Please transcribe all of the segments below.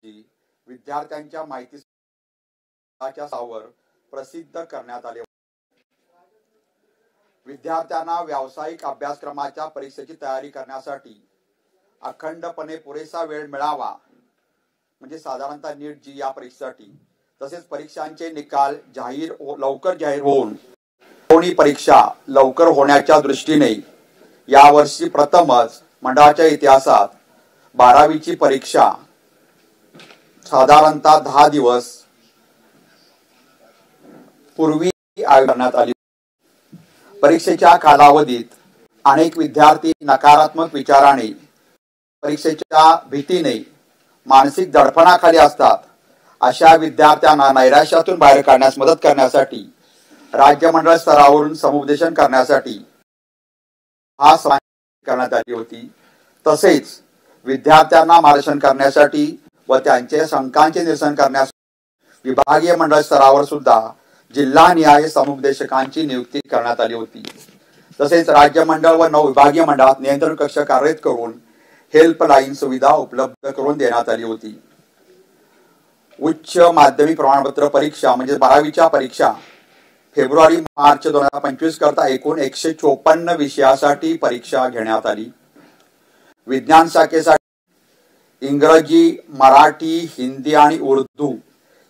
विद्यार्थ्यांच्या माहितीच्या सावर प्रसिद्ध करण्यात आले. विद्यार्थ्यांना व्यावसायिक अभ्यासक्रमाच्या परीक्षेची तयारी करण्यासाठी अखंडपणे पुरेसा वेळ मिळावा, म्हणजे साधारणतः नीट जी या परीक्षेसाठी, तसेच परीक्षांचे निकाल लवकर जाहीर होऊन कोणी परीक्षा लवकर होण्याच्या दृष्टीने यावर्षी प्रथमच मंडळाच्या इतिहासात 12वीची परीक्षा साधारणतः 10 दिवस पूर्वी करण्यात आली. परीक्षेच्या कालावधीत अनेक विद्यार्थी नकारात्मक विचाराने, परीक्षेच्या भीतीने, मानसिक दडपणाखाली असतात. अशा विद्यार्थ्यांना नैराश्यातून बाहेर काढण्यास मदत करण्यासाठी राज्य मंडळ स्तरावरून समुपदेशन करण्यासाठी हा समावेश करण्यात आली होती. तसेच विद्यार्थ्यांना मार्गदर्शन करण्यासाठी व त्यांचे शंकांचे निरसन करण्यास विभागीय मंडळ स्तरावर सुद्धा जिल्हानिहाय समुपदेशकांची नियुक्ती करण्यात आली होती. तसेच राज्य मंडळ व 9 विभागीय मंडळात नियंत्रण कक्ष कार्यरत करून हेल्पलाईन सुविधा उपलब्ध करून देण्यात आली होती. उच्च माध्यमिक प्रमाणपत्र परीक्षा म्हणजे 12वीच्या परीक्षा फेब्रुवारी-मार्च 2025 करता एकूण 154 विषयासाठी परीक्षा घेण्यात आली. विज्ञान शाखेसाठी इंग्रजी, मराठी, हिंदी आणि उर्दू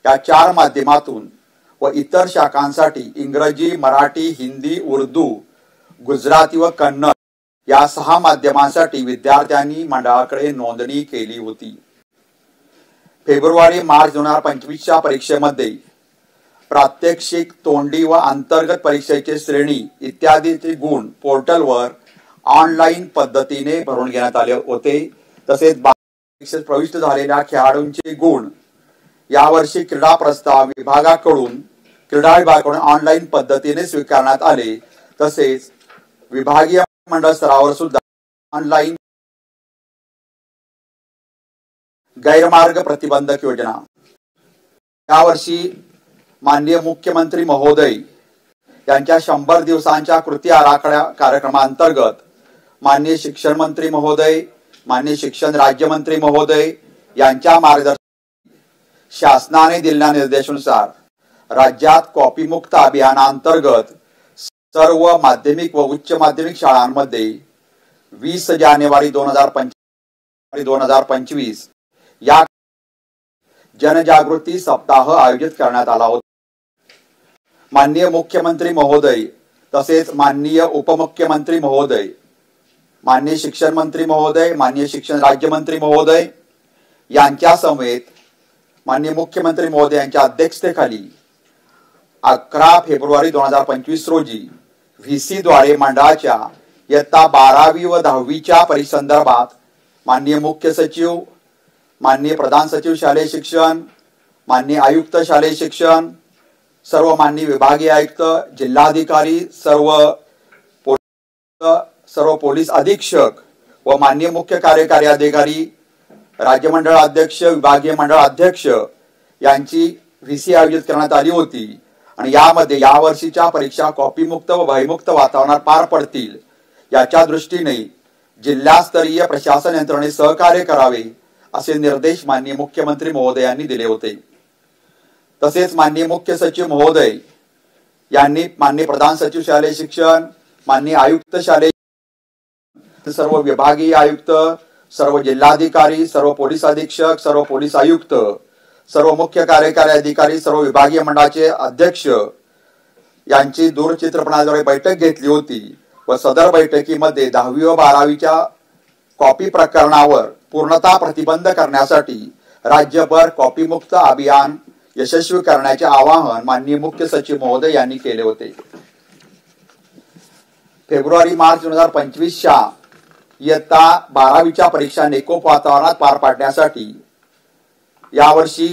या 4 माध्यमातून व इतर शाखांसाठी इंग्रजी, मराठी, हिंदी, उर्दू, गुजराती व कन्नड या 6 माध्यमांसाठी विद्यार्थ्यांनी मंडळाकडे नोंदणी केली होती. फेब्रुवारी-मार्च 2025च्या परीक्षेमध्ये प्रात्यक्षिक, तोंडी व अंतर्गत परीक्षेचे श्रेणी इत्यादीचे गुण पोर्टलवर ऑनलाईन पद्धतीने भरून घेण्यात आले होते. तसेच परीक्षेत प्रविष्ट झालेल्या खेळाडूंचे गुण यावर्षी क्रीडा प्रस्ताव क्रीडा विभागाकडून ऑनलाईन पद्धतीने स्वीकारण्यात आले. तसेच विभागीय मंडळ स्तरावर सुद्धा ऑनलाईन गैरमार्ग प्रतिबंधक योजना यावर्षी माननीय मुख्यमंत्री महोदय यांच्या 100 दिवसांच्या कृती आराखडा कार्यक्रमांतर्गत माननीय शिक्षण मंत्री महोदय, माननीय शिक्षण राज्यमंत्री महोदय यांच्या मार्गदर्शनाखाली शासनाने दिलेल्या निर्देशानुसार राज्यात कॉपीमुक्त अभियानांतर्गत सर्व माध्यमिक व उच्च माध्यमिक शाळांमध्ये 20 जानेवारी 2025 या जनजागृती सप्ताह आयोजित करण्यात आला होता. माननीय मुख्यमंत्री महोदय तसेच माननीय उपमुख्यमंत्री महोदय, माननीय शिक्षण मंत्री महोदय, माननीय शिक्षण राज्यमंत्री महोदय यांच्या समेत माननीय मुख्यमंत्री महोदय यांच्या अध्यक्षतेखाली 11 फेब्रुवारी 2025 रोजी व्हीसी द्वारे मंडळाच्या इयत्ता 12वी व 10वीच्या परीक्षेसंदर्भात माननीय मुख्य सचिव, माननीय प्रधान सचिव शालेय शिक्षण, माननीय आयुक्त शालेय शिक्षण, सर्व माननीय विभागीय आयुक्त, जिल्हाधिकारी, सर्व पोलीस अधीक्षक व माननीय मुख्य कार्यकारी अधिकारी, राज्य मंडळ अध्यक्ष, विभागीय मंडळ अध्यक्ष यांची व्हीसी आयोजित करण्यात आली होती. आणि यामध्ये यावर्षीच्या परीक्षा कॉपीमुक्त व भयमुक्त वातावरणात पार पडतील याच्या दृष्टीने जिल्हास्तरीय प्रशासन यंत्रणेने सहकार्य करावे असे निर्देश माननीय मुख्यमंत्री महोदयांनी दिले होते. तसेच माननीय मुख्य सचिव महोदय यांनी माननीय प्रधान सचिव शालेय शिक्षण, माननीय आयुक्त शालेय, सर्व विभागीय आयुक्त, सर्व जिल्हाधिकारी, सर्व पोलीस अधीक्षक, सर्व पोलीस आयुक्त, सर्व मुख्य कार्यकारी अधिकारी, सर्व विभागीय मंडळाचे अध्यक्ष यांची दूरचित्र प्रणालीद्वारे बैठक घेतली होती व सदर बैठकीमध्ये 10वी व 12वीच्या कॉपी प्रकरणावर पूर्णतः प्रतिबंध करण्यासाठी राज्यभर कॉपीमुक्त अभियान यशस्वी करण्याचे आवाहन माननीय मुख्य सचिव महोदय यांनी केले होते. फेब्रुवारी-मार्च 2025च्या इयत्ता 12वीच्या परीक्षा निकोप वातावरणात पार पाडण्यासाठी यावर्षी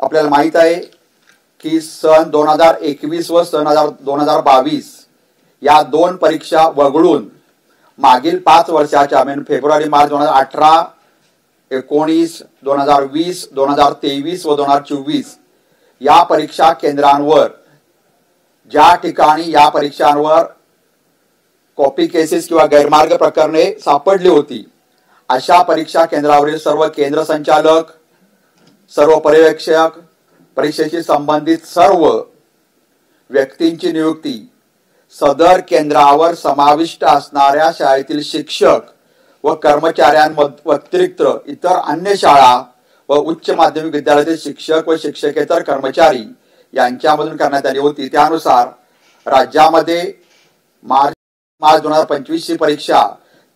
आपल्याला माहित आहे की सन 2021 व सन 2022 या 2 परीक्षा वगळून मागील 5 वर्षाच्या फेब्रुवारी-मार्च 2018, 19, 2020, 2023 व 2024 या परीक्षा केंद्रांवर ज्या ठिकाणी या परीक्षांवर कॉपी केसेस किंवा गैरमार्ग प्रकरणे सापडली होती अशा परीक्षा केंद्रावरील सर्व केंद्र संचालक, सर्व पर्यवेक्षक, परीक्षेशी संबंधित सर्व व्यक्तींची नियुक्ती सदर केंद्रावर समाविष्ट असणाऱ्या शाळेतील शिक्षक व कर्मचाऱ्यांव्यतिरिक्त इतर अन्य शाळा व उच्च माध्यमिक विद्यालयातील शिक्षक व शिक्षकेतर कर्मचारी यांच्यामधून करण्यात आली होती। त्यानुसार राज्यामध्ये मार्च 2025 ची परीक्षा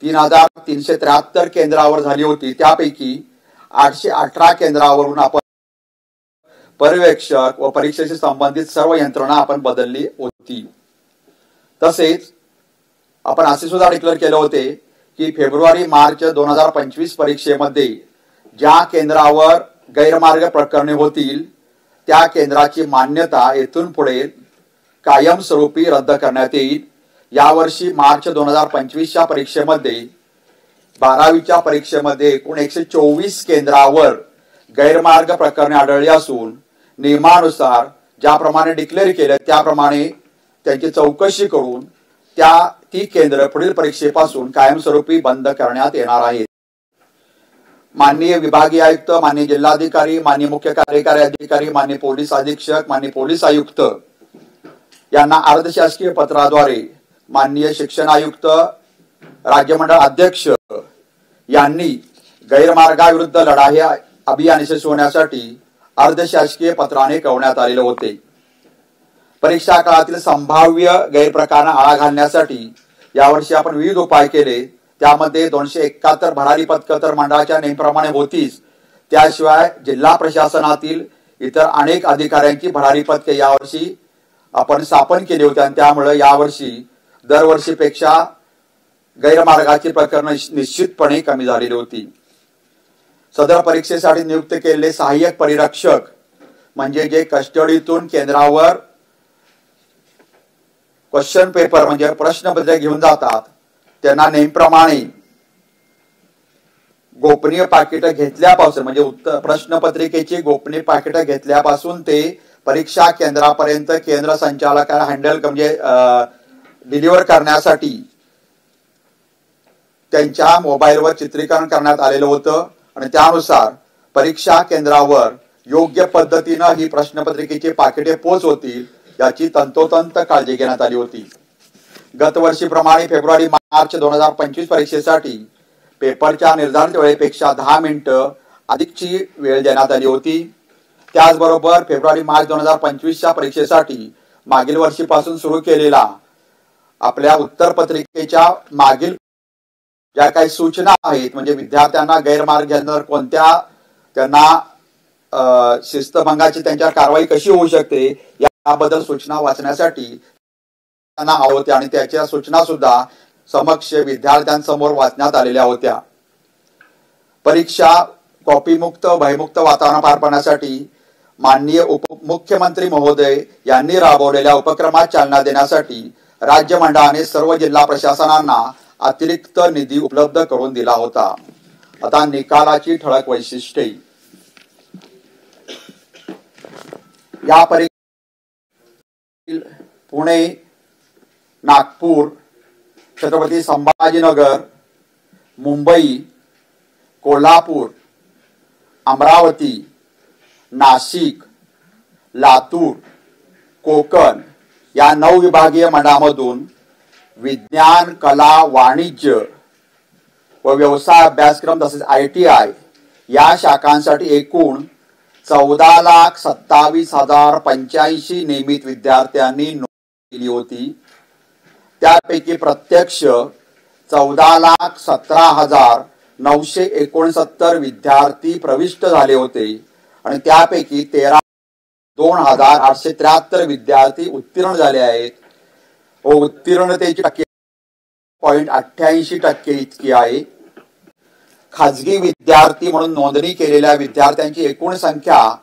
3373 केंद्रावर झाली होती। त्यापैकी 818 केंद्रावरून आपण पर्यवेक्षक व परीक्षेशी संबंधित सर्व यंत्रणा आपण बदलली होती। तसेच आपण असे सुद्धा डिक्लेअर केले होते की फेब्रुवारी-मार्च 2025 परीक्षेमध्ये ज्या केंद्रावर गैरमार्ग प्रकरणे होतील त्या केंद्राची मान्यता येथून पुढे कायमस्वरूपी रद्द करण्यात येईल। यावर्षी मार्च 2025 च्या परीक्षेमध्ये 12वीच्या परीक्षेमध्ये एकूण 124 केंद्रावर गैरमार्ग प्रकरणे आढळली असून नियमानुसार ज्याप्रमाणे डिक्लेअर केले त्याप्रमाणे त्यांची चौकशी करून ती केंद्र पुढील परीक्षेपासून कायमस्वरूपी बंद करण्यात येणार आहेत। माननीय विभागीय आयुक्त, माननीय जिल्हाधिकारी, माननीय मुख्य कार्यकारी अधिकारी, माननीय पोलीस अधीक्षक, माननीय पोलीस आयुक्त यांना अर्धशासकीय पत्राद्वारे माननीय शिक्षण आयुक्त, राज्यमंडळ अध्यक्ष यांनी गैरमार्गाविरुद्ध लढा हे अभियान यशस्वी होण्यासाठी अर्धशासकीय पत्राने कळवण्यात आलेले होते। परीक्षा काळातील संभाव्य गैरप्रकारांना आळा घालण्यासाठी यावर्षी आपण विविध उपाय केले। त्यामध्ये 271 भरारी पथकं तर मंडळाच्या नेमप्रमाणे होतीच, त्याशिवाय जिल्हा प्रशासनातील इतर अनेक अधिकाऱ्यांची भरारी पथके यावर्षी आपण स्थापन केली होती आणि त्यामुळे यावर्षी दरवर्षीपेक्षा गैरमार्गाची प्रकरणे निश्चितपणे कमी झालेली होती। सदर परीक्षेसाठी नियुक्त केलेले सहाय्यक परिरक्षक म्हणजे जे कस्टडीतून केंद्रावर क्वेश्चन पेपर म्हणजे प्रश्नपत्रिका घेऊन जातात त्यांना नेमप्रमाणे गोपनीय पाकिट घेतल्यापासून म्हणजे प्रश्नपत्रिकेची गोपनीय पाकिट घेतल्यापासून ते परीक्षा केंद्रापर्यंत केंद्र संचालकाला हँडल म्हणजे डिलिव्हर करण्यासाठी त्यांच्या मोबाईलवर चित्रीकरण करण्यात आलेलं होतं आणि त्यानुसार परीक्षा केंद्रावर योग्य पद्धतीने ही प्रश्नपत्रिकेची पाकिटे पोच होतील याची तंतोतंत काळजी घेण्यात आली होती। गतवर्षीप्रमाणे फेब्रुवारी-मार्च 2025 परीक्षेसाठी पेपरच्या निर्धारित वेळेपेक्षा 10 मिनिटं अधिकची वेळ देण्यात आली होती। त्याचबरोबर फेब्रुवारी-मार्च 2025 च्या परीक्षेसाठी मागील वर्षीपासून सुरू केलेला आपल्या उत्तरपत्रिकेच्या मागील ज्या काही सूचना आहेत म्हणजे विद्यार्थ्यांना गैरमार्ग घेण्यावर कोणत्या त्यांना शिस्तभंगाची त्यांच्यावर कारवाई कशी होऊ शकते याबद्दल सूचना वाचण्यासाठी त्यांना होत्या आणि त्याच्या सूचना सुद्धा समक्ष विद्यार्थ्यांसमोर वाचण्यात आलेल्या होत्या। परीक्षा कॉपीमुक्त भयमुक्त वातावरण पार पाडण्यासाठी माननीय उपमुख्यमंत्री महोदय यांनी राबवलेल्या उपक्रमात चालना देण्यासाठी राज्य मंडळाने सर्व जिल्हा प्रशासनांना अतिरिक्त निधी उपलब्ध करून दिला होता। आता निकालाची ठळक वैशिष्ट्ये। या परीक्षेत पुणे, नागपूर, छत्रपती संभाजीनगर, मुंबई, कोल्हापूर, अमरावती, नाशिक, लातूर, कोकण या 9 विभागीय मंडळामधून विज्ञान, कला, वाणिज्य व व्यवसाय अभ्यासक्रम तसेच ITI या शाखांसाठी एकूण 14,27,085 नियमित विद्यार्थ्यांनी नोंद केली होती। त्यापैकी प्रत्यक्ष 14,17,969 विद्यार्थी प्रविष्ट झाले होते आणि त्यापैकी 2,873 विद्यार्थी उत्तीर्ण झाले आहेत व उत्तीर्णतेची टक्के 0.88% इतकी आहे। खाजगी विद्यार्थी म्हणून नोंदणी केलेल्या विद्यार्थ्यांची एकूण संख्या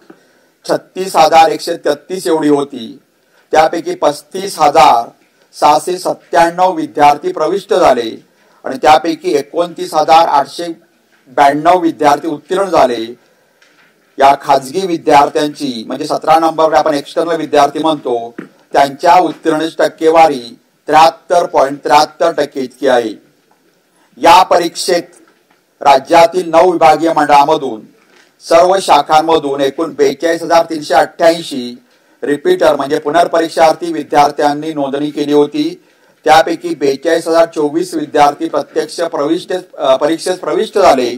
36,133 एवढी होती। त्यापैकी 35,697 विद्यार्थी प्रविष्ट झाले आणि त्यापैकी 29,892 विद्यार्थी उत्तीर्ण झाले। या खाजगी विद्यार्थ्यांची म्हणजे 17 नंबरवर आपण एक्सटर्नल विद्यार्थी म्हणतो त्यांच्या उत्तीर्णतेची टक्केवारी 73.73% इतकी आहे। या परीक्षेत राज्यातील 9 विभागीय मंडळामधून सर्व शाखांमधून एकूण 42,388 रिपीटर म्हणजे पुनर्परीक्षार्थी विद्यार्थ्यांनी नोंदणी केली होती। त्यापैकी 42,024 विद्यार्थी प्रत्यक्ष परीक्षेस प्रविष्ट झाले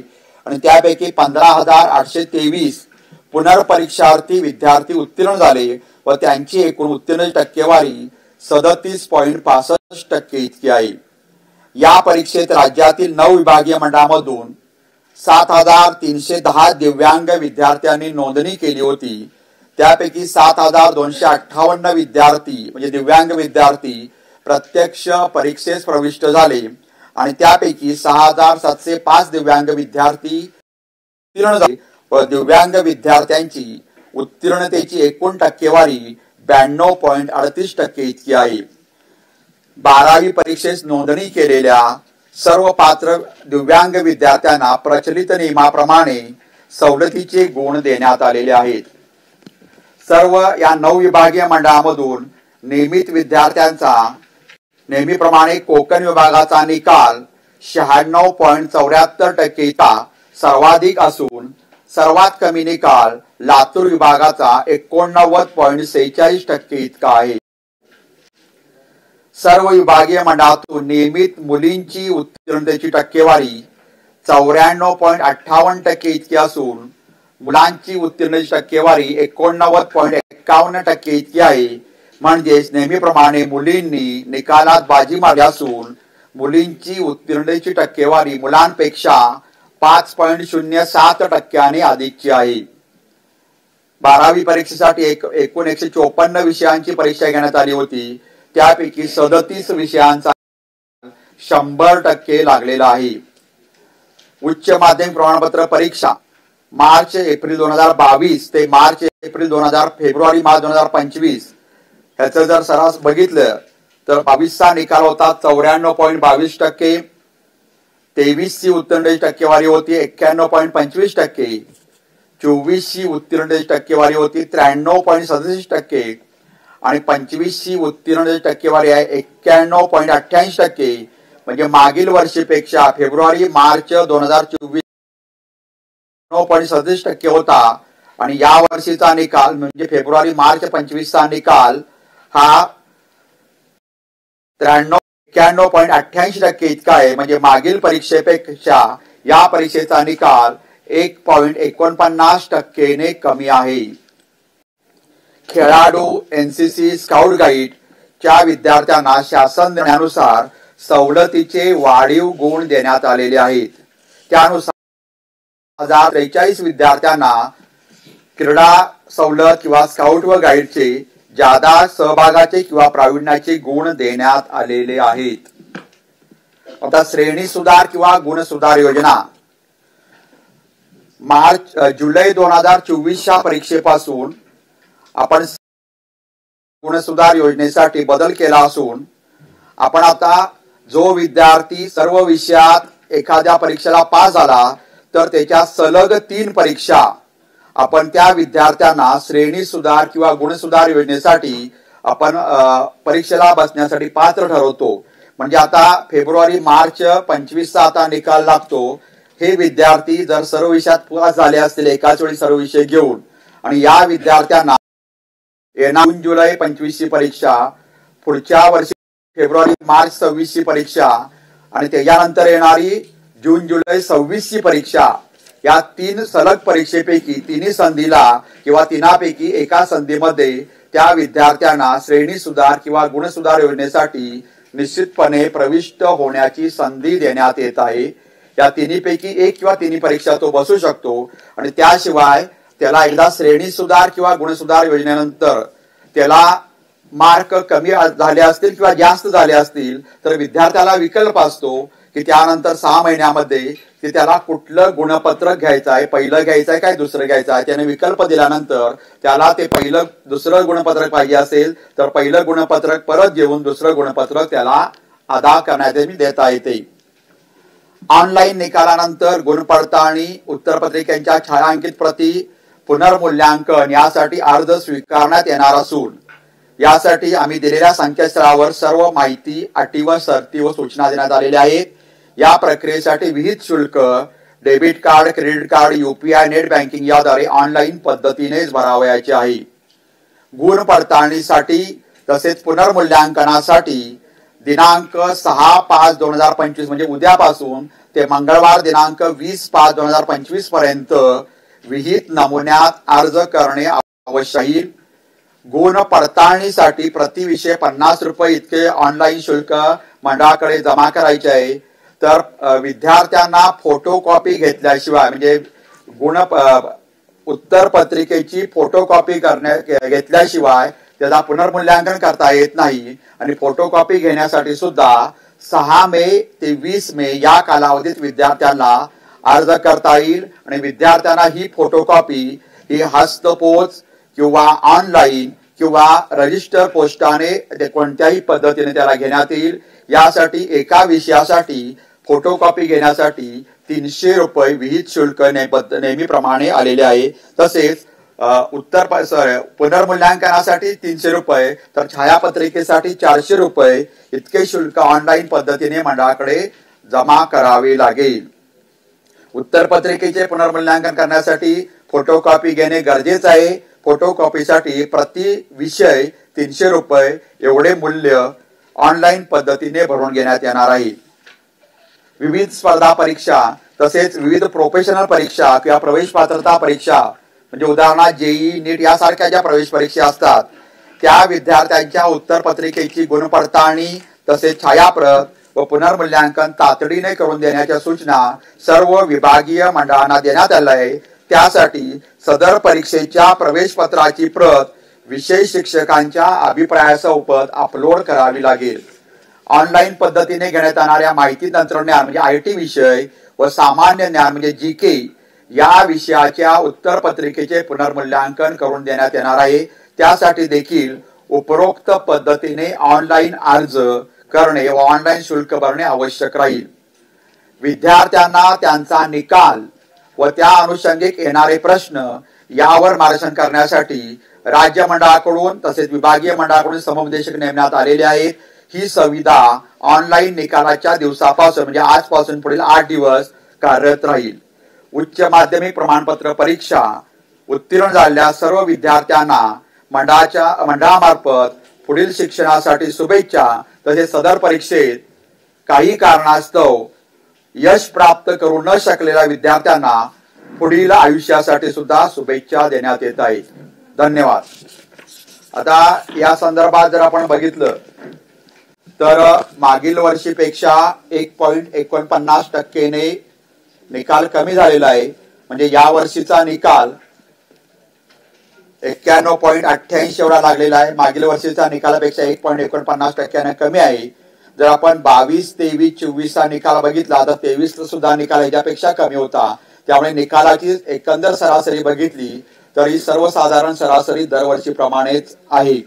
आणि त्यापैकी 15,823 पुनर्परीक्षार्थी विद्यार्थी उत्तीर्ण झाले व त्यांची एकूण उत्तीर्ण टक्केवारी 37.65% इतकी आहे। या परीक्षेत राज्यातील 9 विभागीय मंडळामधून 7,310 दिव्यांग विद्यार्थ्यांनी नोंदणी केली होती। त्यापैकी 7,258 विद्यार्थी म्हणजे दिव्यांग विद्यार्थी प्रत्यक्ष परीक्षेस प्रविष्ट झाले आणि त्यापैकी 6,705 दिव्यांग विद्यार्थी उत्तीर्ण झाले व दिव्यांग विद्यार्थ्यांची उत्तीर्णतेची एकूण टक्केवारी 92.38% इतकी आहे। 12वी परीक्षेस नोंदणी केलेल्या सर्व पात्र दिव्यांग विद्यार्थ्यांना प्रचलित नियमाप्रमाणे सवलतीचे गुण देण्यात आलेले आहेत। सर्व या 9 विभागीय मंडळामधून नियमित विद्यार्थ्यांचा नेहमीप्रमाणे कोकण विभागाचा निकाल 96.74% इतका सर्वाधिक असून सर्वात कमी निकाल लातूर विभागाचा 89.46% इतका आहे। सर्व विभागीय मंडळातून नियमित मुलींची उत्तीर्णतेची टक्केवारी 94.58% इतकी असून मुलांची उत्तीर्णतेची टक्केवारी 89.51% इतकी आहे। म्हणजेच नेहमीप्रमाणे मुलींनी निकालात बाजी मारली असून मुलींची उत्तीर्णतेची टक्केवारी मुलांपेक्षा 5.07% अधिकची आहे। 12वी परीक्षेसाठी एकूण 154 विषयांची परीक्षा घेण्यात आली होती। त्यापैकी 37 विषयांचा 100% लागलेला आहे। उच्च माध्यमिक प्रमाणपत्र परीक्षा मार्च-एप्रिल 2022 ते फेब्रुवारी-मार्च 2025 ह्याचं जर सरास बघितलं तर 22चा निकाल होता 94.22%, 23ची उत्तीर्णतेची टक्केवारी होती 91.25%, 24ची उत्तीर्णतेची टक्केवारी होती 93.67% आणि 25ची उत्तीर्णतेची टक्केवारी आहे 91.88%। म्हणजे मागील वर्षीपेक्षा फेब्रुवारी-मार्च 2024 9.37% होता आणि या वर्षीचा निकाल म्हणजे फेब्रुवारी-मार्च 25चा निकाल हा 91.88% इतका आहे। म्हणजे मागील परीक्षेपेक्षा या परीक्षेचा निकाल 1.49% ने कमी आहे। खेळाडू, एनसीसी, स्काउट गाईड च्या विद्यार्थ्यांना शासन निर्णयानुसार सवलतीचे वाढीव गुण देण्यात आलेले आहेत। त्यानुसार 1,043 विद्यार्थ्यांना क्रीडा सवलत किंवा स्काउट व गाईडचे जादा सहभागाचे किंवा प्रावीण्याचे गुण देण्यात आलेले आहेत। आता श्रेणी सुधार किंवा गुण सुधार योजना जुलै 2024च्या परीक्षेपासून आपण गुण सुधार योजनेसाठी बदल केला असून आपण आता जो विद्यार्थी सर्व विषयात एखाद्या परीक्षेला पास झाला तर त्याच्या सलग 3 परीक्षा आपण त्या विद्यार्थ्यांना श्रेणी सुधार किंवा गुण सुधार योजनेसाठी आपण परीक्षेला बसण्यासाठी पात्र ठरवतो। म्हणजे आता फेब्रुवारी-मार्च 25चा आता निकाल लागतो। हे विद्यार्थी जर सर्व विषयात पास झाले असतील एकाच वेळी सर्व विषय घेऊन आणि या विद्यार्थ्यांना जून-जुलै 25ची परीक्षा, पुढच्या वर्षी फेब्रुवारी-मार्च 26ची परीक्षा आणि त्याच्यानंतर येणारी जून-जुलै 26ची परीक्षा, या 3 सलग परीक्षेपैकी तिन्ही संधीला किंवा तिनापैकी एका संधीमध्ये त्या विद्यार्थ्यांना श्रेणी सुधार किंवा गुण सुधार योजनेसाठी निश्चितपणे प्रविष्ट होण्याची संधी देण्यात येत आहे। या तिन्हीपैकी एक किंवा तिन्ही परीक्षा तो बसू शकतो आणि त्याशिवाय त्याला एकदा श्रेणी सुधार किंवा गुण सुधार योजनेनंतर त्याला मार्क कमी झाले असतील किंवा जास्त झाले असतील तर विद्यार्थ्याला विकल्प असतो की त्यानंतर 6 महिन्यामध्ये की त्याला कुठलं गुणपत्रक घ्यायचं आहे, पहिलं घ्यायचं आहे काय दुसरं घ्यायचं आहे। त्याने विकल्प दिल्यानंतर त्याला ते पहिलं दुसरं गुणपत्रक पाहिजे असेल तर पहिलं गुणपत्रक परत घेऊन दुसरं गुणपत्रक त्याला अदा करण्यात देता येते। ऑनलाईन निकालानंतर गुण पडताळणी, उत्तरपत्रिकांच्या छायांकित प्रती, पुनर्मूल्यांकन यासाठी अर्ज स्वीकारण्यात येणार असून यासाठी आम्ही दिलेल्या संकेतस्थळावर सर्व माहिती, अटी व शर्ती व सूचना देण्यात आलेल्या आहेत। या प्रक्रियेसाठी विहित शुल्क debit card, credit card, UPI, net banking याद्वारे ऑनलाईन पद्धतीनेच भरावयाचे आहे. गुण पडताळणीसाठी तसेच पुनर्मूल्यांकनासाठी दिनांक 6/5/2025 म्हणजे उद्यापासून ते मंगळवार दिनांक 20/5/2025 पर्यंत विहित नमुन्यात अर्ज करणे आवश्यक आहे. गुण पडताळणीसाठी प्रति विषय 50 रुपये इतके ऑनलाईन शुल्क मंडळाकडे जमा करायचे आहे. तर विद्यार्थ्यांना फोटोकॉपी घेतल्याशिवाय म्हणजे उत्तर पत्रिकेची फोटोकॉपी घेतल्याशिवाय त्याचा पुनर्मूल्यांकन करता येत नाही. आणि फोटोकॉपी घेण्यासाठी सुद्धा 6 मे ते 20 मे या कालावधीत विद्यार्थ्यांना अर्ज करता येईल. आणि विद्यार्थ्यांना ही फोटोकॉपी ही हस्तपोच किंवा ऑनलाईन किंवा रजिस्टर पोस्टाने कोणत्याही पद्धतीने त्याला घेण्यात येईल. यासाठी एका विषयासाठी फोटोकॉपी घेण्यासाठी 300 रुपये विहित शुल्क नेहमीप्रमाणे आलेले आहे. तसेच पुनर्मूल्यांकनासाठी 300 रुपये तर छायापत्रिकेसाठी 400 रुपये इतके शुल्क ऑनलाईन पद्धतीने मंडळाकडे जमा करावे लागेल. उत्तरपत्रिकेचे पुनर्मूल्यांकन करण्यासाठी फोटोकॉपी घेणे गरजेचे आहे. फोटोकॉपीसाठी प्रति विषय 300 रुपये एवढे मूल्य ऑनलाईन पद्धतीने भरून घेण्यात येणार आहे. विविध स्पर्धा परीक्षा तसेच विविध प्रोफेशनल परीक्षा किंवा प्रवेश पात्रता परीक्षा म्हणजे उदाहरणार्थ JEE, नीट यासारख्या ज्या प्रवेश परीक्षा असतात त्या विद्यार्थ्यांच्या उत्तरपत्रिकेची गुणपडताळणी तसेच छायाप्रत व पुनर्मूल्यांकन तातडीने करून देण्याच्या सूचना सर्व विभागीय मंडळांना देण्यात आल्या आहे. त्यासाठी सदर परीक्षेच्या प्रवेश पत्राची प्रत विषय शिक्षकांच्या अभिप्रायासोबत अपलोड करावी लागेल. ऑनलाईन पद्धतीने घेण्यात येणाऱ्या माहिती तंत्रज्ञान म्हणजे IT विषय व सामान्य ज्ञान म्हणजे GK या विषयाच्या उत्तरपत्रिकेचे पुनर्मूल्यांकन करून देण्यात येणार आहे. त्यासाठी देखील उपरोक्त पद्धतीने ऑनलाईन अर्ज करणे व ऑनलाईन शुल्क भरणे आवश्यक राहील. विद्यार्थ्यांना त्यांचा निकाल व त्या अनुषंगिक येणारे प्रश्न यावर मार्गदर्शन करण्यासाठी राज्य मंडळाकडून तसेच विभागीय मंडळाकडून समुपदेशक नेमण्यात आलेले आहेत. ही सुविधा ऑनलाईन निकालाच्या दिवसापासून म्हणजे आजपासून पुढील 8 दिवस कार्यरत राहील. उच्च माध्यमिक प्रमाणपत्र परीक्षा उत्तीर्ण झालेल्या सर्व विद्यार्थ्यांना मंडळामार्फत पुढील शिक्षणासाठी शुभेच्छा. तसेच सदर परीक्षेत काही कारणास्तव यश प्राप्त करू न शकलेल्या विद्यार्थ्यांना पुढील आयुष्यासाठी सुद्धा शुभेच्छा देण्यात येत आहेत. धन्यवाद. आता या संदर्भात जर आपण बघितलं तर मागील वर्षीपेक्षा 1.49% ने निकाल कमी झालेला आहे. म्हणजे या वर्षीचा निकाल 91.88 एवढा लागलेला आहे. मागील वर्षीचा निकालापेक्षा 1.49% कमी आहे. जर आपण 22, 23, 24 चा निकाल बघितला तर 23 सुद्धा निकाल याच्यापेक्षा कमी होता. त्यामुळे निकालाची एकंदर सरासरी बघितली तर ही सर्वसाधारण सरासरी दरवर्षीप्रमाणेच आहे.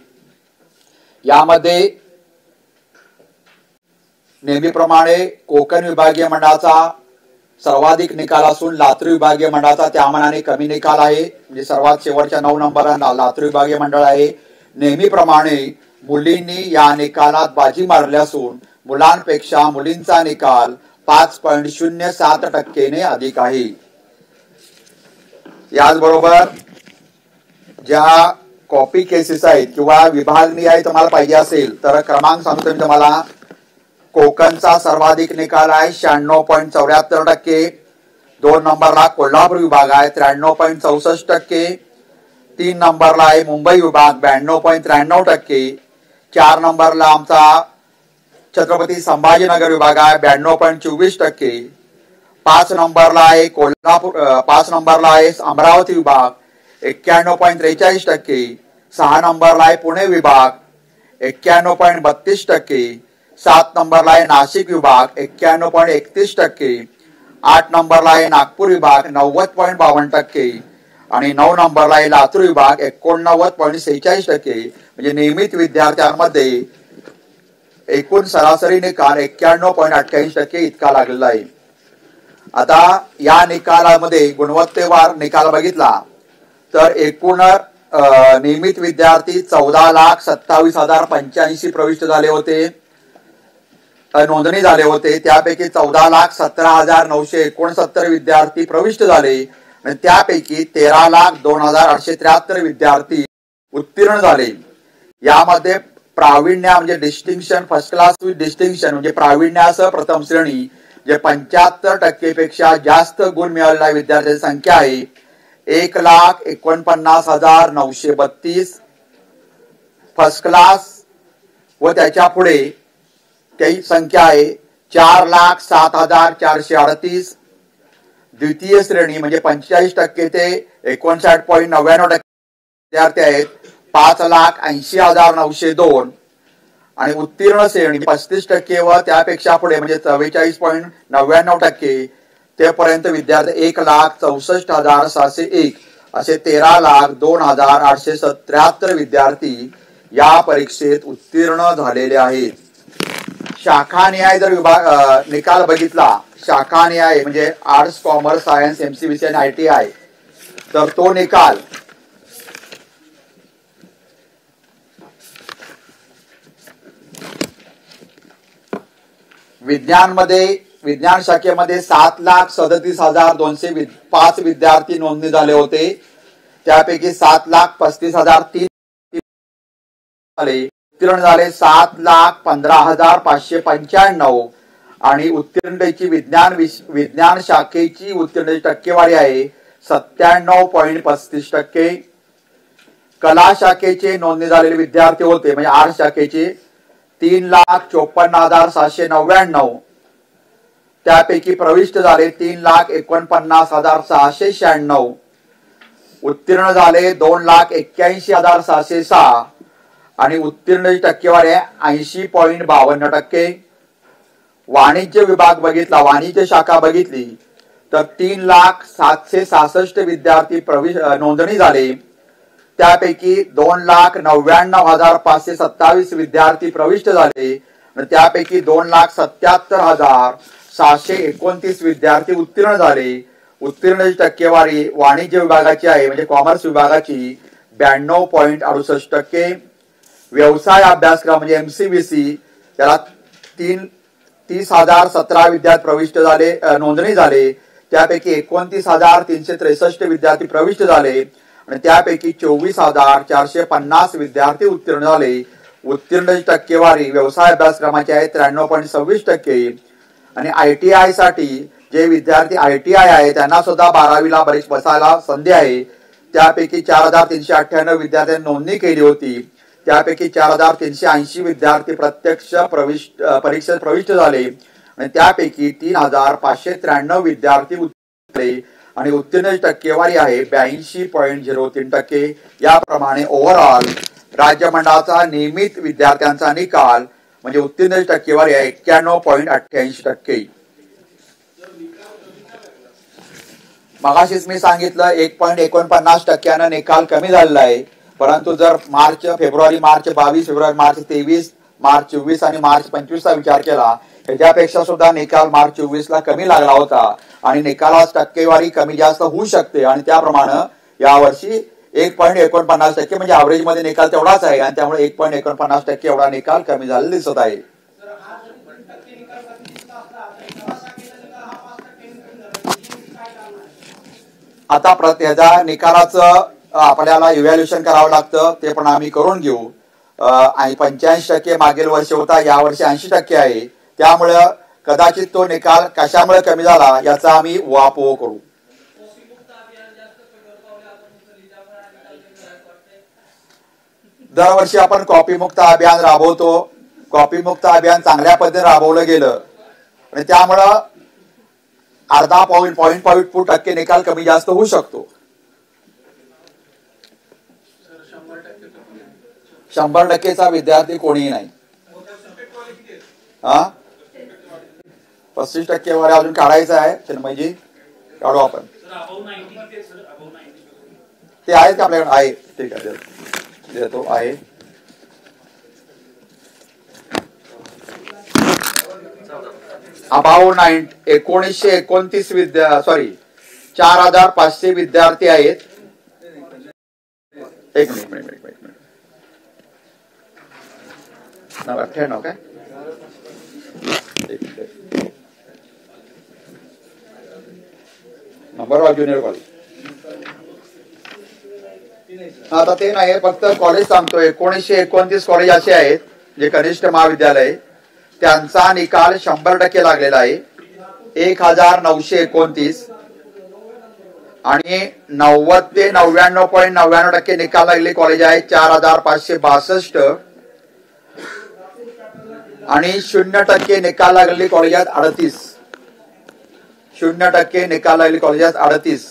यामध्ये नेहमीप्रमाणे कोकण विभागीय मंडळाचा सर्वाधिक निकाल असून लातूर विभागीय मंडळाचा त्या मानाने कमी निकाल आहे. म्हणजे सर्वात शेवटच्या 9 नंबरांना लातूर विभागीय मंडळ आहे. नेहमीप्रमाणे मुलींनी या निकालात बाजी मारली असून मुलांपेक्षा मुलींचा निकाल 5.07% ने अधिक आहे. याचबरोबर ज्या कॉपी केसेस आहेत किंवा विभागनिहाय तुम्हाला पाहिजे असेल तर क्रमांक सांगतो मी तुम्हाला. कोकणचा सर्वाधिक निकाल आहे 96.74%. 2 नंबरला कोल्हापूर विभाग आहे 93.64%. 3 नंबरला आहे मुंबई विभाग 92.93%. 4 नंबरला आमचा छत्रपती संभाजीनगर विभाग आहे 92.24%. 5 नंबरला आहे 5 नंबरला आहे अमरावती विभाग 91.43%. 6 नंबरला आहे पुणे विभाग 91.32%. 7 नंबरला आहे नाशिक विभाग 91.31%. 8 नंबरला आहे नागपूर विभाग 90.52% आणि 9 नंबरला आहे लातूर विभाग 89.46%. म्हणजे नियमित विद्यार्थ्यांमध्ये एकूण सरासरी निकाल 91.88% इतका लागलेला आहे. आता या निकालामध्ये गुणवत्तेवार निकाल बघितला तर एकूण नियमित विद्यार्थी 14,27,085 प्रविष्ट झाले होते. नोंदणी झाले होते, त्यापैकी 14,17,969 विद्यार्थी प्रविष्ट झाले आणि त्यापैकी 13,02,873 विद्यार्थी उत्तीर्ण झाले. यामध्ये प्रावीण्य म्हणजे distinction, first class with distinction म्हणजे प्रावीण्यासह प्रथम श्रेणी जे 75% पेक्षा जास्त गुण मिळालेल्या विद्यार्थ्यांची संख्या आहे 1,49,932. फर्स्ट क्लास व त्याच्या पुढे काही संख्या आहे 4,07,438. द्वितीय श्रेणी म्हणजे 45% ते 59.99% विद्यार्थी आहेत 5,80,902. आणि उत्तीर्ण श्रेणी 35% व त्यापेक्षा पुढे म्हणजे 44.99% ते पर्यंत विद्यार्थी 1,64,701 असे 13,02,873 विद्यार्थी या परीक्षेत उत्तीर्ण झालेले आहेत. शाखानिहाय जर निकाल बघितला, शाखानिहाय म्हणजे आर्ट्स, कॉमर्स, सायन्स, MCBC आणि ITI, तर तो निकाल विज्ञान शाखेमध्ये 7,37,205 विद्यार्थी नोंदणी झाले होते. त्यापैकी 7,35,003 झाले. उत्तीर्ण झाले 7,15,595 आणि उत्तीर्णतेची विज्ञान शाखेची उत्तीर्णतेची टक्केवारी आहे 97.35%. कला शाखेचे नोंदणी झालेले विद्यार्थी होते म्हणजे आर्ट्स शाखेचे 3,54,799. त्यापैकी प्रविष्ट झाले 3,49,696. उत्तीर्ण झाले 2,81,606 आणि उत्तीर्णतेची टक्केवारी आहे 80.52%. वाणिज्य विभाग बघितला, वाणिज्य शाखा बघितली तर 3,766 विद्यार्थी नोंदणी झाले. त्यापैकी 2,99,527 विद्यार्थी प्रविष्ट झाले आणि त्यापैकी 2,77,729 विद्यार्थी उत्तीर्ण झाले. उत्तीर्णतेची टक्केवारी वाणिज्य विभागाची आहे म्हणजे कॉमर्स विभागाची 92.68%. व्यवसाय अभ्यासक्रम म्हणजे MCBC त्याला 30,017 विद्यार्थी प्रविष्ट झाले, नोंदणी झाले. त्यापैकी 29,363 विद्यार्थी प्रविष्ट झाले आणि त्यापैकी 24,450 विद्यार्थी उत्तीर्ण झाले. उत्तीर्णतेची टक्केवारी व्यवसाय अभ्यासक्रमाची आहे 93.26%. आणि ITI साठी जे विद्यार्थी ITI आहे त्यांना सुद्धा 12वीला बरेच बसायला संधी आहे. त्यापैकी 4,398 विद्यार्थ्यांनी नोंदणी केली होती. त्यापैकी 4,380 विद्यार्थी प्रत्यक्ष परीक्षेत प्रविष्ट झाले आणि त्यापैकी 3,593 विद्यार्थी उत्तीर्ण झाले आणि उत्तीर्णतेची टक्केवारी आहे 82.03%. याप्रमाणे ओव्हरऑल राज्य मंडळाचा नियमित विद्यार्थ्यांचा निकाल म्हणजे उत्तीर्णतेची टक्केवारी आहे 91.88%. मगाशीच मी सांगितलं 1.49% निकाल कमी झालेला आहे. परंतु जर मार्च, फेब्रुवारी, मार्च 22, फेब्रुवारी, मार्च 23, मार्च 24 आणि मार्च 25 चा विचार केला त्याच्यापेक्षा सुद्धा निकाल मार्च 24 ला कमी लागला होता आणि निकालास टक्केवारी कमी जास्त होऊ शकते आणि त्याप्रमाणे यावर्षी 1.49% म्हणजे ऍव्हरेज मध्ये निकाल तेवढाच आहे आणि त्यामुळे 1.49% एवढा निकाल कमी झालेला दिसत आहे. आता ह्याच्या निकालाचं आपल्याला इव्हॅल्युएशन करावं लागतं, ते पण आम्ही करून घेऊ. आणि 85% मागील वर्षी होता, यावर्षी 80% आहे. त्यामुळे कदाचित तो निकाल कशामुळे कमी झाला याचा आम्ही उहापोह करू. दरवर्षी आपण कॉपी मुक्त अभियान राबवतो. कॉपी मुक्त अभियान चांगल्या पद्धतीने राबवलं गेलं आणि त्यामुळं अर्धा पॉईंट निकाल कमी जास्त होऊ शकतो. 100%चा विद्यार्थी कोणीही नाही. 35% वर अजून काढायचं आहे चिन्मयजी, काढू आपण. ते आहेत का आपल्याकडे? आहे, ठीक आहे, देतो आहे. अबाव 1929 4,500 विद्यार्थी आहेत. एक मिनिट 98 काय नंबर ऑफ ज्युनियर कॉलेज आता ते नाही, फक्त कॉलेज सांगतो. 1929 कॉलेज असे आहेत जे कनिष्ठ महाविद्यालय, त्यांचा निकाल 100% लागलेला आहे. 1929 आणि 90 ते 99.99% निकाल लागलेले कॉलेज आहे 4562 आणि 0% निकाल लागलेली कॉलेज आहेत 38. 0% निकाल लागलेली कॉलेज आहेत 38.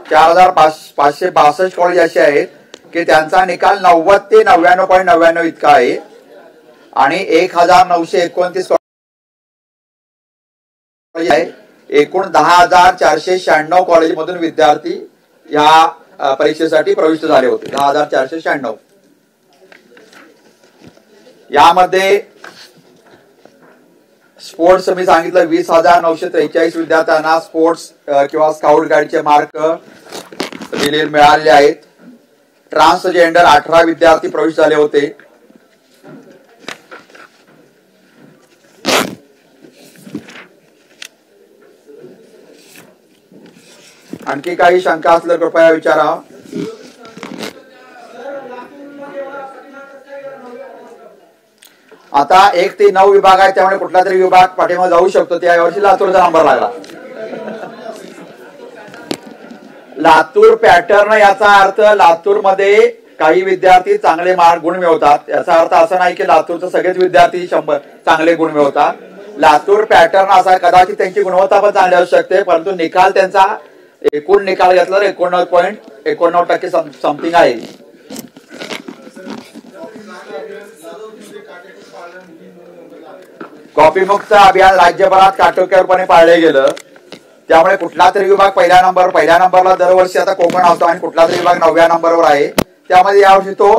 4562 कॉलेज असे आहेत की त्यांचा निकाल 90 ते 99.99 इतका आहे आणि 1929 कॉलेज आहे. एकूण 10,496 कॉलेजमधून विद्यार्थी या परीक्षेसाठी प्रविष्ट झाले होते. 10,496. यामध्ये स्पोर्ट्स मी सांगितलं 20,943 विद्यार्थ्यांना स्पोर्ट्स किंवा स्काउट गाईडचे मार्क मिळाले आहेत. ट्रान्सजेंडर 18 विद्यार्थी प्रविष्ट झाले होते. आणखी काही शंका असल्या कृपया विचारा. आता 1 ते 9 विभाग आहे, त्यामुळे कुठला तरी विभाग पाठीमागे जाऊ शकतो. त्या वर्षी लातूरचा नंबर लागला. लातूर पॅटर्न याचा अर्थ लातूर मध्ये काही विद्यार्थी चांगले मार्क गुण मिळवतात. याचा अर्थ असा नाही की लातूरचे सगळेच विद्यार्थी 100 चांगले गुण मिळवतात. लातूर पॅटर्न असा कदाचित त्यांची गुणवत्ता पण चांगली असू शकते, परंतु निकाल त्यांचा एकूण निकाल घेतला तर 89.89% समथिंग आहे. कॉपीमुक्त अभियान राज्यभरात काटेकोरपणे पाळले गेलं. त्यामुळे कुठला तरी विभाग पहिल्या नंबरला दरवर्षी आता कोकण असतो आणि कुठला तरी विभाग 9व्या नंबरवर आहे. त्यामध्ये यावर्षी तो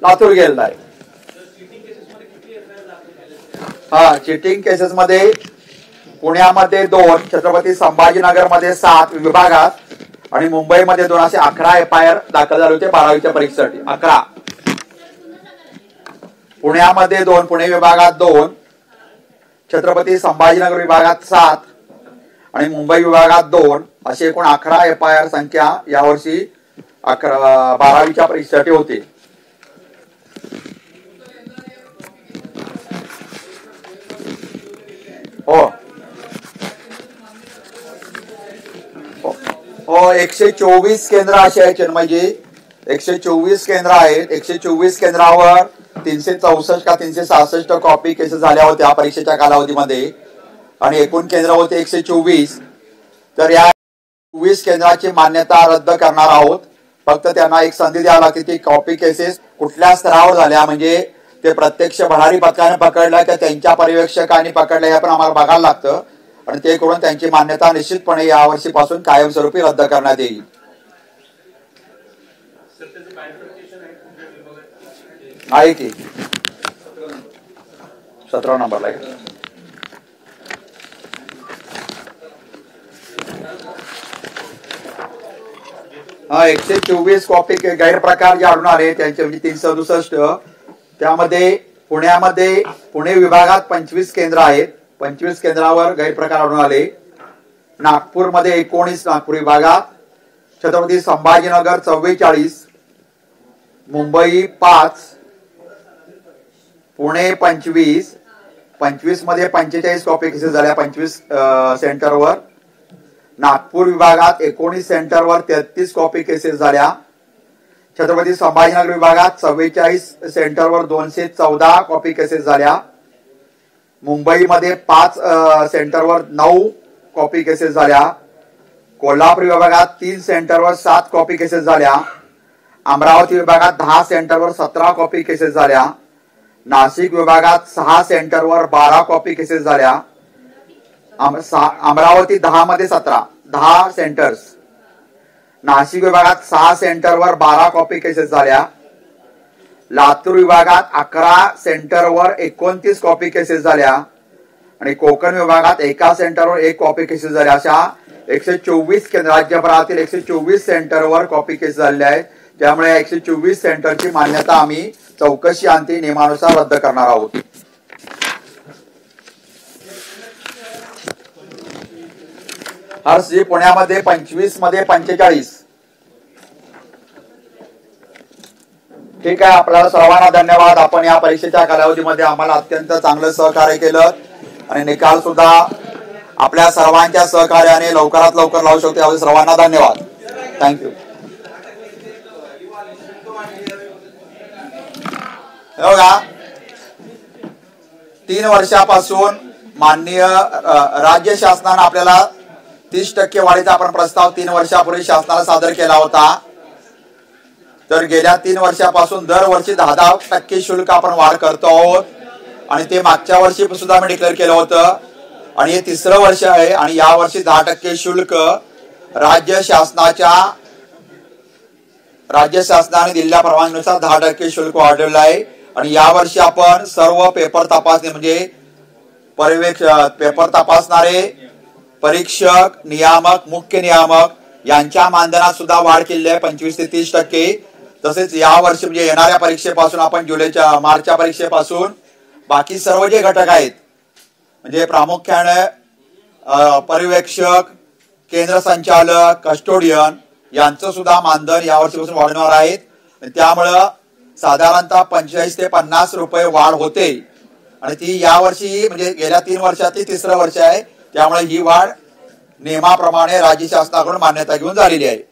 लातूर गेलेला आहे. हा, चिटिंग केसेस मध्ये पुण्यामध्ये 2, छत्रपती संभाजीनगर मध्ये 7 विभागात आणि मुंबईमध्ये 2 असे 11 FIR दाखल झाले होते 12वीच्या परीक्षेसाठी. 11 पुण्यामध्ये 2, पुणे विभागात 2, छत्रपती संभाजीनगर विभागात 7 आणि मुंबई विभागात 2 असे एकूण 11 FIR संख्या यावर्षी 12वीच्या परीक्षेसाठी होती. हो 124 केंद्र असे आहेत चिन्मयजी. 124 केंद्र आहेत. 124 केंद्रावर 364 का 366 कॉपी केसेस झाल्या होत्या परीक्षेच्या कालावधीमध्ये आणि एकूण केंद्र होते 124. तर या 24 केंद्राची मान्यता रद्द करणार आहोत. फक्त त्यांना एक संधी द्यावी लागते की कॉपी केसेस कुठल्या स्तरावर झाल्या, म्हणजे ते प्रत्यक्ष भरारी पथकाने पकडल्या की त्यांच्या पर्यवेक्षकांनी पकडल्या हे पण आम्हाला बघायला लागतं आणि ते करून त्यांची मान्यता निश्चितपणे यावर्षीपासून कायमस्वरूपी रद्द करण्यात येईल. आहे की 17 नंबरला आहे. हा 124 कॉपी गैरप्रकार जे आढळून आले त्यांचे म्हणजे 367. त्यामध्ये पुण्यामध्ये पुणे विभागात 25 केंद्र आहेत. 25 केंद्रावर गैरप्रकार आढळून आले. नागपूरमध्ये 19 नागपूर विभागात, छत्रपती संभाजीनगर 44, मुंबई 5, पुणे 25, 25 मध्ये 45 कॉपी केसेस झाल्या 25 सेंटरवर. नागपूर विभागात 19 सेंटरवर 33 कॉपी केसेस झाल्या. छत्रपती संभाजीनगर विभागात 44 सेंटरवर 214 कॉपी केसेस झाल्या. मुंबईमध्ये 5 सेंटरवर 9 कॉपी केसेस झाल्या. कोल्हापूर विभागात 3 सेंटरवर 7 कॉपी केसेस झाल्या. अमरावती विभागात 10 सेंटरवर 17 कॉपी केसेस झाल्या. नाशिक विभागात 6 सेंटरवर 12 कॉपी केसेस झाल्या. अमरावती 10 मध्ये 17 10 सेंटर्स. नाशिक विभागात 6 सेंटरवर 12 कॉपी केसेस झाल्या. लातूर विभागात 11 सेंटरवर 29 कॉपी केसेस झाल्या आणि कोकण विभागात 1 सेंटरवर 1 कॉपी केसेस झाल्या. अशा 124 राज्यभरातील 124 सेंटरवर कॉपी केसेस झालेल्या आहेत. त्यामुळे 124 सेंटरची मान्यता आम्ही चौकशी अंती नियमानुसार रद्द करणार आहोत। हर्षजी पुण्यामध्ये 25 मध्ये 45। ठीक आहे, आपल्याला सर्वांना धन्यवाद। आपण या परीक्षेच्या कालावधीमध्ये आम्हाला अत्यंत चांगलं सहकार्य केलं आणि निकाल सुद्धा आपल्या सर्वांच्या सहकार्याने लवकरात लवकर लावू शकतो। यावेळी सर्वांना धन्यवाद। थँक्यू। बघा, 3 वर्षापासून माननीय राज्य शासनाने आपल्याला 30% वाढीचा आपण प्रस्ताव 3 वर्षापूर्वी शासनाला सादर केला होता। तर गेल्या 3 वर्षापासून दरवर्षी 10% शुल्क आपण वाढ करतो आहोत आणि ते मागच्या वर्षी सुद्धा आम्ही डिक्लेअर केलं होतं आणि हे 3रं वर्ष आहे आणि या वर्षी 10% शुल्क राज्य शासनाने दिलेल्या परवानगीनुसार 10% शुल्क वाढवलेलं आहे आणि या वर्षी आपण सर्व पेपर तपासणी म्हणजे पेपर तपासणारे परीक्षक, नियामक, मुख्य नियामक यांच्या मानधनात सुद्धा वाढ केली आहे 25 ते 30%। तसेच या वर्षी म्हणजे येणाऱ्या परीक्षेपासून आपण मार्चच्या परीक्षेपासून बाकी सर्व जे घटक आहेत म्हणजे प्रामुख्याने पर्यवेक्षक, केंद्र संचालक, कस्टोडियन यांचं सुद्धा मानधन या वर्षीपासून वाढवणार आहेत। त्यामुळे साधारणतः 45 ते 50 रुपये वाढ होते आणि ती या वर्षी म्हणजे गेल्या 3 वर्षात 3रं वर्ष आहे। त्यामुळे ही वाढ नियमाप्रमाणे राज्य शासनाकडून मान्यता घेऊन झालेली आहे।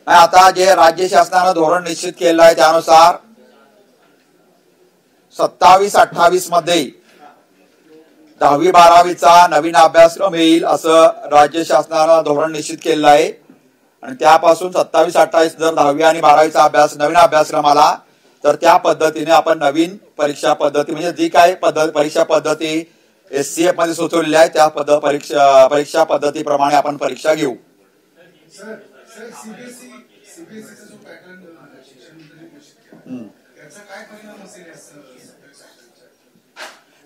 आता जे राज्य शासनाने धोरण निश्चित केलं आहे त्यानुसार 27-28 मध्ये 10वी-12वीचा नवीन अभ्यासक्रम येईल असं राज्य शासनाने धोरण निश्चित केलेलं आहे आणि त्यापासून 27-28 जर 10वी आणि 12वीचा नवीन अभ्यासक्रम आला तर त्या पद्धतीने आपण नवीन परीक्षा पद्धती म्हणजे जी काय परीक्षा पद्धती SCF मध्ये सुचवलेली आहे त्या परीक्षा पद्धतीप्रमाणे आपण परीक्षा घेऊ।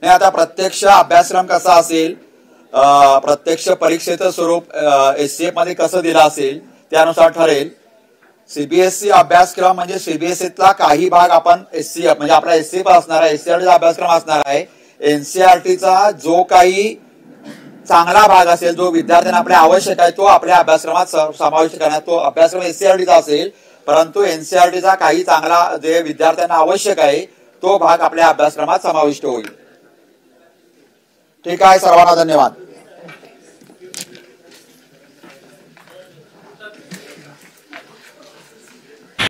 नाही, आता प्रत्यक्ष अभ्यासक्रम कसा असेल, प्रत्यक्ष परीक्षेचं स्वरूप SCF मध्ये कसं दिलं असेल त्यानुसार ठरेल। CBSE अभ्यासक्रम म्हणजे CBSEतला काही भाग आपण SCF म्हणजे आपला SCF असणार आहे, NCERT अभ्यासक्रम असणार आहे। NCERTचा जो काही चांगला भाग असेल, जो विद्यार्थ्यांना आपल्या आवश्यक आहे तो आपल्या अभ्यासक्रमात समाविष्ट करण्यात तो अभ्यासक्रम NCERTचा असेल, परंतु NCERTचा काही चांगला जे विद्यार्थ्यांना आवश्यक आहे तो भाग आपल्या अभ्यासक्रमात समाविष्ट होईल। ठीक आहे, सर्वांना धन्यवाद।